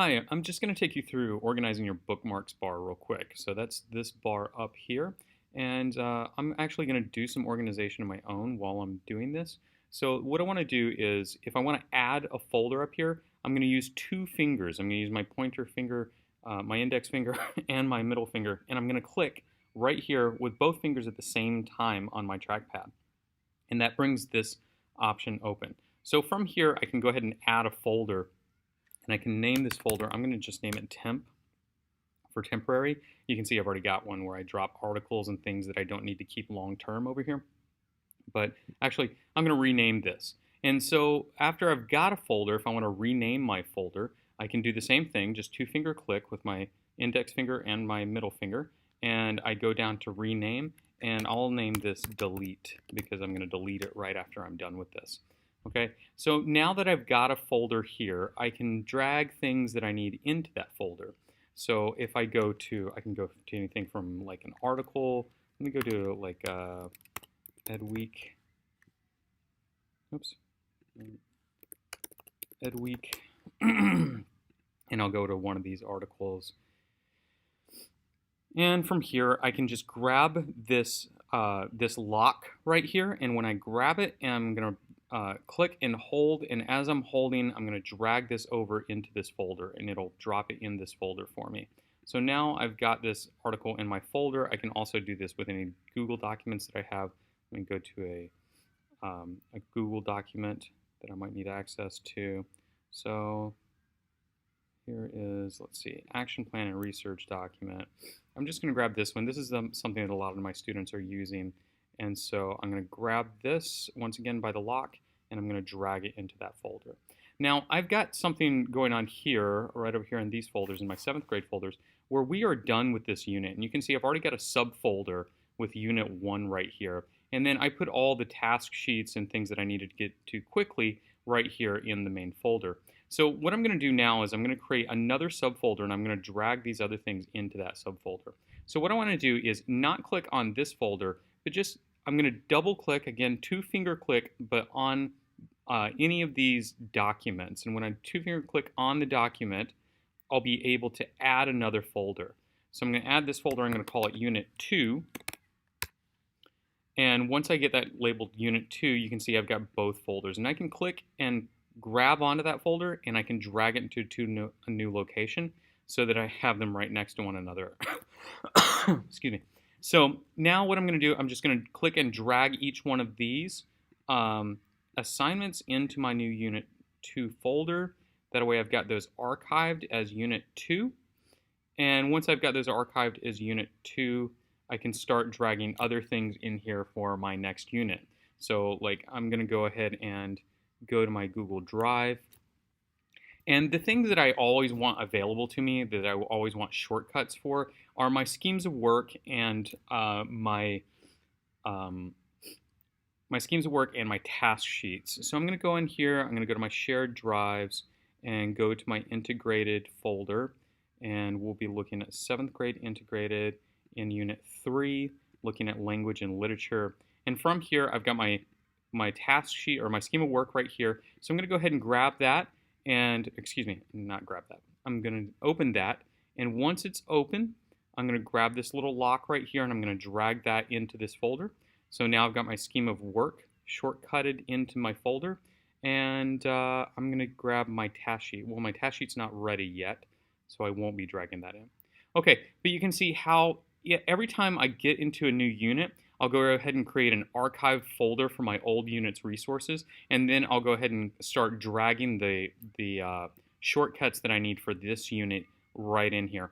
Hi, I'm just going to take you through organizing your bookmarks bar real quick. So that's this bar up here. And I'm actually going to do some organization of my own while I'm doing this. So what I want to do is, if I want to add a folder up here, I'm going to use two fingers. I'm going to use my pointer finger, my index finger, and my middle finger. And I'm going to click right here with both fingers at the same time on my trackpad. And that brings this option open. So from here, I can go ahead and add a folder, and I can name this folder. I'm going to just name it temp for temporary. You can see I've already got one where I drop articles and things that I don't need to keep long term over here. But actually, I'm going to rename this. And so after I've got a folder, if I want to rename my folder, I can do the same thing, just two finger click with my index finger and my middle finger. And I go down to rename, and I'll name this delete because I'm going to delete it right after I'm done with this. Okay, so now that I've got a folder here, I can drag things that I need into that folder. So if I go to, I can go to anything from like an article. Let me go to like Ed Week. Oops. Ed Week. And I'll go to one of these articles. And from here, I can just grab this this lock right here. And when I grab it, I'm going to click and hold, and as I'm holding, I'm going to drag this over into this folder, and it'll drop it in this folder for me. So now I've got this article in my folder. I can also do this with any Google documents that I have. Let me go to a Google document that I might need access to. So here is, let's see, action plan and research document. I'm just going to grab this one. This is something that a lot of my students are using. And so I'm going to grab this once again by the lock, and I'm going to drag it into that folder. Now I've got something going on here, right over here in these folders, in my 7th grade folders, where we are done with this unit. And you can see I've already got a subfolder with unit 1 right here. And then I put all the task sheets and things that I needed to get to quickly right here in the main folder. So what I'm going to do now is I'm going to create another subfolder, and I'm going to drag these other things into that subfolder. So what I want to do is not click on this folder, but just I'm going to double click, again, two finger click, but on any of these documents. And when I two finger click on the document, I'll be able to add another folder. So I'm going to add this folder. I'm going to call it Unit 2. And once I get that labeled Unit 2, you can see I've got both folders. And I can click and grab onto that folder, and I can drag it into a new location so that I have them right next to one another. Excuse me. So now what I'm going to do, I'm just going to click and drag each one of these assignments into my new Unit 2 folder. That way I've got those archived as Unit 2. And once I've got those archived as Unit 2, I can start dragging other things in here for my next unit. So like I'm going to go ahead and go to my Google Drive. And the things that I always want available to me, that I always want shortcuts for, are my schemes of work and my schemes of work and my task sheets. So I'm going to go in here. I'm going to go to my shared drives and go to my integrated folder, and we'll be looking at 7th grade integrated in Unit 3, looking at language and literature. And from here, I've got my task sheet or my scheme of work right here. So I'm going to go ahead and grab that. And excuse me, not grab that. I'm going to open that, and once it's open, I'm going to grab this little lock right here, and I'm going to drag that into this folder. So now I've got my scheme of work shortcutted into my folder, and I'm going to grab my task sheet. Well, my task sheet's not ready yet, so I won't be dragging that in. Okay, but you can see how every time I get into a new unit, I'll go ahead and create an archive folder for my old unit's resources, and then I'll go ahead and start dragging the shortcuts that I need for this unit right in here,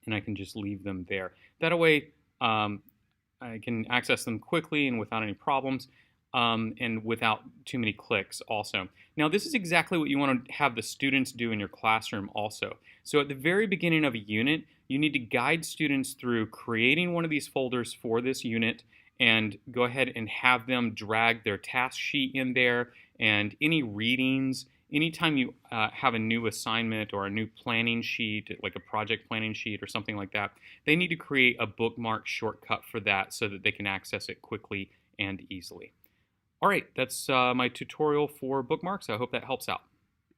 and I can just leave them there. That way I can access them quickly and without any problems, and without too many clicks also. Now this is exactly what you want to have the students do in your classroom also. So at the very beginning of a unit, you need to guide students through creating one of these folders for this unit, and go ahead and have them drag their task sheet in there, and any readings. Anytime you have a new assignment or a new planning sheet, like a project planning sheet or something like that, they need to create a bookmark shortcut for that so that they can access it quickly and easily. All right, that's my tutorial for bookmarks. I hope that helps out.